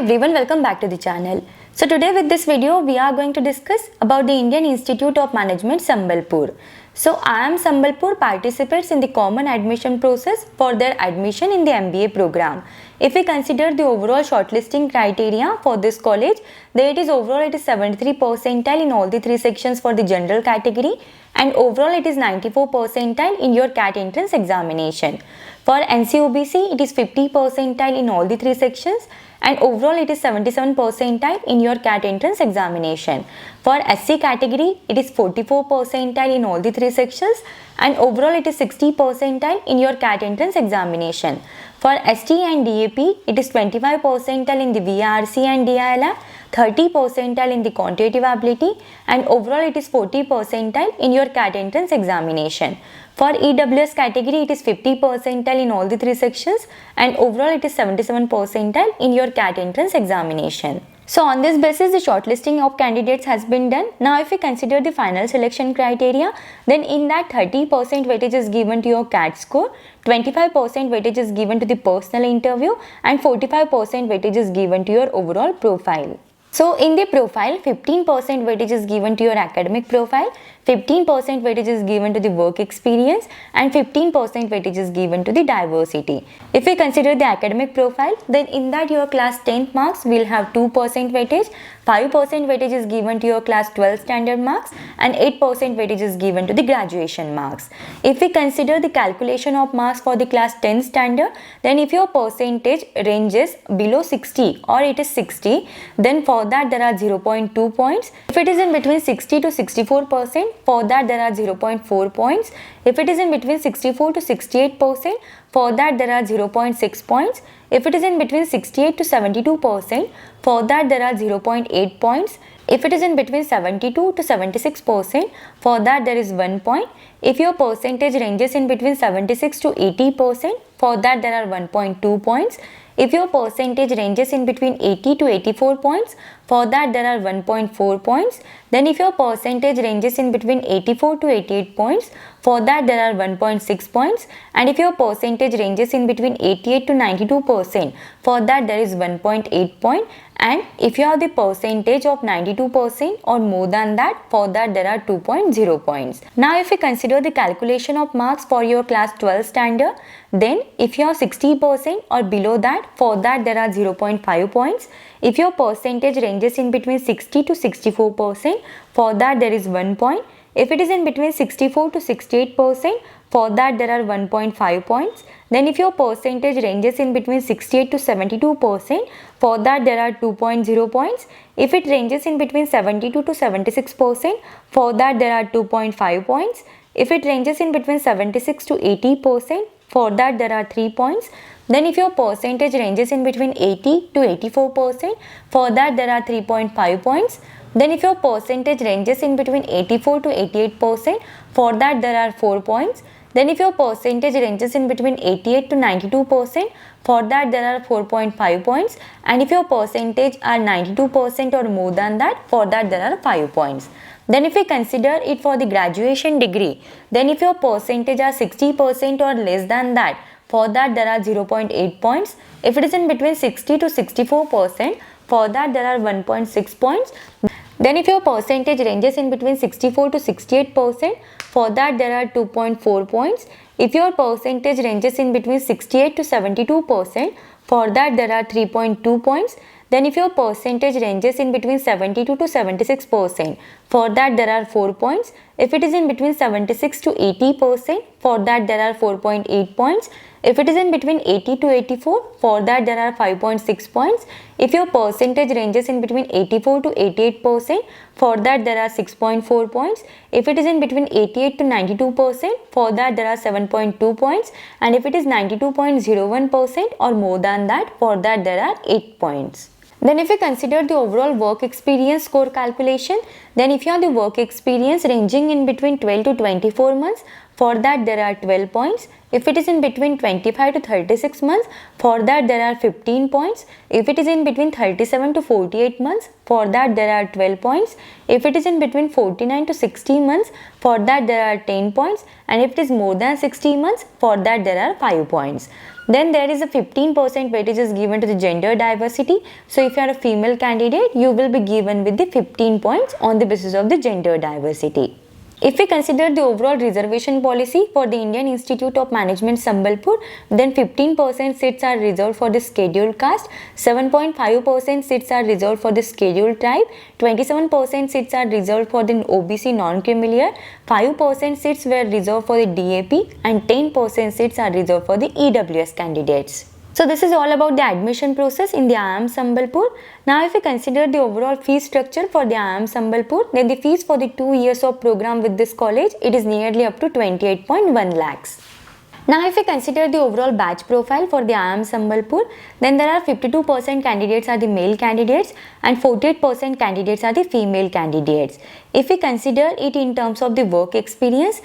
everyone, welcome back to the channel. So today with this video we are going to discuss about the Indian Institute of Management Sambalpur. So IIM Sambalpur participates in the common admission process for their admission in the MBA program. If we consider the overall shortlisting criteria for this college, then it is 73 percentile in all the three sections for the general category, and overall it is 94 percentile in your CAT entrance examination. For NCOBC it is 50 percentile in all the three sections, and overall it is 77 percentile in your CAT entrance examination. For SC category it is 44 percentile in all the three sections, and overall it is 60 percentile in your CAT entrance examination. For ST and DAP it is 25 percentile in the VRC and DILR, 30 percentile in the quantitative ability, and overall it is 40 percentile in your CAT entrance examination. For EWS category it is 50 percentile in all the three sections, and overall it is 77 percentile in your CAT entrance examination. So on this basis the shortlisting of candidates has been done. Now if we consider the final selection criteria, then in that 30% weightage is given to your CAT score, 25% weightage is given to the personal interview, and 45% weightage is given to your overall profile. So in the profile, 15% weightage is given to your academic profile, 15% weightage is given to the work experience, and 15% weightage is given to the diversity. If we consider the academic profile, then in that your class 10th marks will have 2% weightage, 5% weightage is given to your class 12 standard marks, and 8% weightage is given to the graduation marks. If we consider the calculation of marks for the class 10 standard, then if your percentage ranges below 60 or it is 60, then for that there are 0.2 points. If it is in between 60 to 64%, for that there are 0.4 points. If it is in between 64 to 68%, for that there are 0.6 points. If it is in between 68 to 72%, for that there are 0.8 points. If it is in between 72 to 76%, for that there is 1 point. If your percentage ranges in between 76 to 80%, for that there are 1.2 points. If your percentage ranges in between 80 to 84 points, for that there are 1.4 points. Then if your percentage ranges in between 84 to 88 points, for that there are 1.6 points. And if your percentage ranges in between 88 to 92%, for that there is 1.8 point. And if you have the percentage of 92% or more than that, for that there are 2.0 points. Now if we consider the calculation of marks for your class 12 standard, then if you have 60% or below that, for that there are 0.5 points. If your percentage ranges in between 60 to 64%, for that there is 1 point. If it is in between 64 to 68%, for that there are 1.5 points. Then if your percentage ranges in between 68 to 72%, for that there are 2.0 points. If it ranges in between 72 to 76%, for that there are 2.5 points. If it ranges in between 76 to 80%, for that there are 3 points. Then if your percentage ranges in between 80 to 84%, for that there are 3.5 points. Then if your percentage ranges in between 84 to 88%, for that there are 4 points. Then if your percentage ranges in between 88 to 92%, for that there are 4.5 points. And if your percentage are 92% or more than that, for that there are 5 points. Then if we consider it for the graduation degree, then if your percentage are 60% or less than that, for that there are 0.8 points. If it is in between 60 to 64%, for that there are 1.6 points. Then if your percentage ranges in between 64 to 68%, for that there are 2.4 points. If your percentage ranges in between 68 to 72%, for that there are 3.2 points. Then if your percentage ranges in between 72 to 76%, for that there are 4 points. If it is in between 76 to 80%, for that there are 4.8 points. If it is in between 80 to 84, for that there are 5.6 points. If your percentage ranges in between 84 to 88%, for that there are 6.4 points. If it is in between 88 to 92%, for that there are 7.2 points. And if it is 92.01% or more than that, for that there are 8 points. Then if we consider the overall work experience score calculation, then if you have the work experience ranging in between 12 to 24 months, for that there are 12 points. If it is in between 25 to 36 months, for that there are 15 points. If it is in between 37 to 48 months, for that there are 12 points. If it is in between 49 to 60 months, for that there are 10 points. And if it is more than 60 months, for that there are 5 points. Then there is a 15% weightage is given to the gender diversity. So if you are a female candidate, you will be given with the 15 points on the basis of the gender diversity. If we consider the overall reservation policy for the Indian Institute of Management Sambalpur, then 15% seats are reserved for the scheduled caste, 7.5% seats are reserved for the scheduled tribe, 27% seats are reserved for the OBC non-creamier, 5% seats were reserved for the DAP, and 10% seats are reserved for the EWS candidates. So this is all about the admission process in the IIM Sambalpur. Now if we consider the overall fee structure for the IIM Sambalpur, then the fees for the 2 years of program with this college, it is nearly up to 28.1 lakhs. Now if we consider the overall batch profile for the IIM Sambalpur, then there are 52% candidates are the male candidates and 48% candidates are the female candidates. If we consider it in terms of the work experience,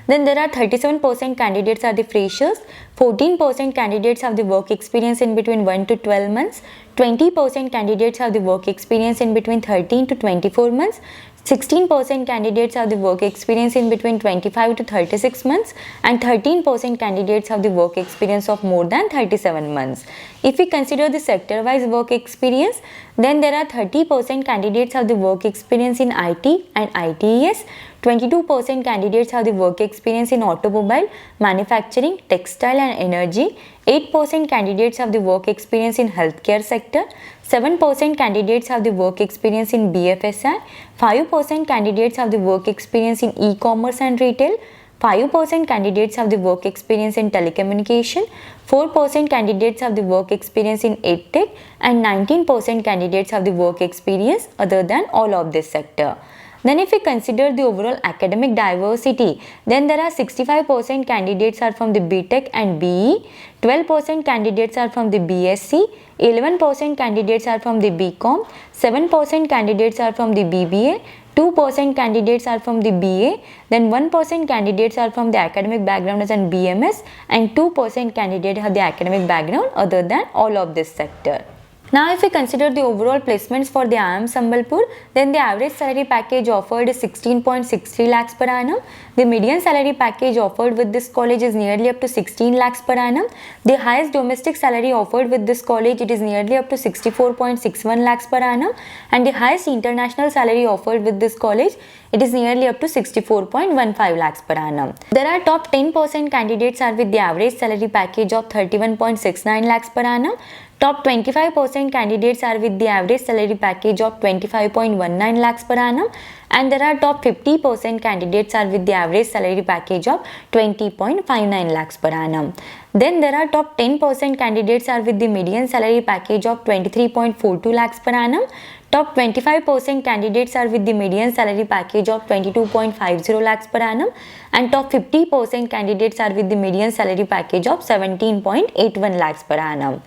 then there are 37% candidates are the freshers, 14% candidates have the work experience in between 1 to 12 months, 20% candidates have the work experience in between 13 to 24 months, 16% candidates have the work experience in between 25 to 36 months, and 13% candidates have the work experience of more than 37 months. If we consider the sector-wise work experience, then there are 30% candidates have the work experience in IT and ITES, 22% candidates have the work experience in automobile, manufacturing, textile and energy, 8% candidates have the work experience in healthcare sector, 7% candidates have the work experience in BFSI, 5% candidates have the work experience in e-commerce and retail, 5% candidates have the work experience in telecommunication, 4% candidates have the work experience in EdTech, and 19% candidates have the work experience other than all of this sector. Then if we consider the overall academic diversity, then there are 65% candidates are from the BTech and BE, 12% candidates are from the BSc, 11% candidates are from the BCom, 7% candidates are from the BBA, 2% candidates are from the BA, then 1% candidates are from the academic background as an BMS, and 2% candidates have the academic background other than all of this sector. Now if we consider the overall placements for the IIM Sambalpur, then the average salary package offered is 16.63 lakhs per annum. The median salary package offered with this college is nearly up to 16 lakhs per annum. The highest domestic salary offered with this college, it is nearly up to 64.61 lakhs per annum, and the highest international salary offered with this college, it is nearly up to 64.15 lakhs per annum. There are top 10% candidates are with the average salary package of 31.69 lakhs per annum. Top 25% candidates are with the average salary package of 25.19 lakhs per annum, and there are top 50% candidates are with the average salary package of 20.59 lakhs per annum. Then there are top 10% candidates are with the median salary package of 23.42 lakhs per annum. Top 25% candidates are with the median salary package of 22.50 lakhs per annum, and top 50% candidates are with the median salary package of 17.81 lakhs per annum.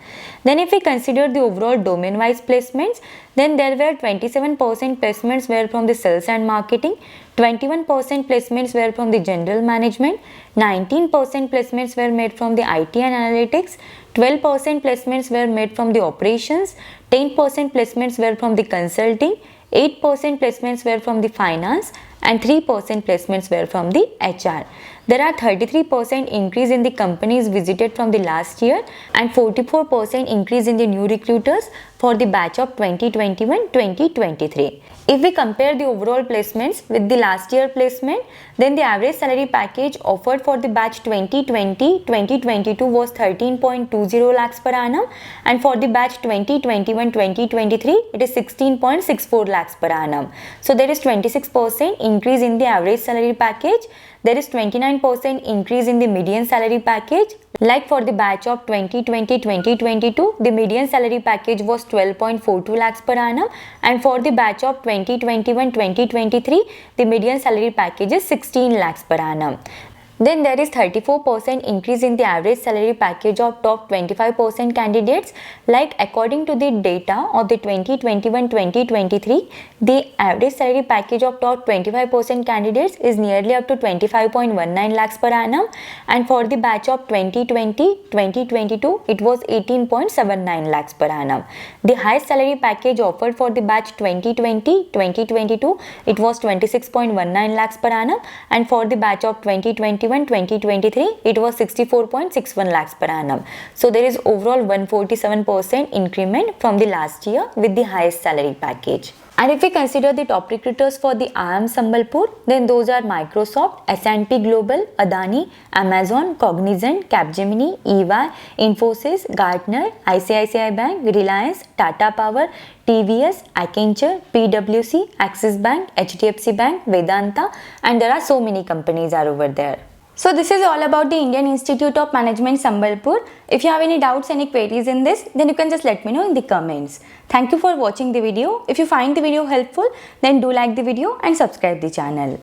Then if we consider the overall domain wise placements, then there were 27% placements were from the sales and marketing, 21% placements were from the general management, 19% placements were made from the IT and analytics, 12% placements were made from the operations, 10% placements were from the consulting, 8% placements were from the finance, and 3% placements were from the HR. There are 33% increase in the companies visited from the last year and 44% increase in the new recruiters for the batch of 2021-2023. If we compare the overall placements with the last year placement, then the average salary package offered for the batch 2020-2022 was 13.20 lakhs per annum, and for the batch 2021-2023 it is 16.64 lakhs per annum. So there is 26% increase in the average salary package. There is 29% increase in the median salary package. Like for the batch of 2020-2022, the median salary package was 12.42 lakhs per annum, and for the batch of 2021-2023, the median salary package is 16 lakhs per annum. Then there is 34% increase in the average salary package of top 25% candidates. Like according to the data of the 2021-2023, the average salary package of top 25% candidates is nearly up to 25.19 lakhs per annum, and for the batch of 2020-2022, it was 18.79 lakhs per annum. The highest salary package offered for the batch 2020-2022, it was 26.19 lakhs per annum, and for the batch of 2021 2021-2023, it was 64.61 lakhs per annum. So there is overall 147% increment from the last year with the highest salary package. And if we consider the top recruiters for the IIM Sambalpur, then those are Microsoft, S&P Global, Adani, Amazon, Cognizant, Capgemini, EY, Infosys, Gartner, ICICI Bank, Reliance, Tata Power, TVS, Accenture, PwC, Axis Bank, HDFC Bank, Vedanta, and there are so many companies are over there. So this is all about the Indian Institute of Management Sambalpur. If you have any doubts, any queries in this, then you can just let me know in the comments. Thank you for watching the video. If you find the video helpful, then do like the video and subscribe the channel.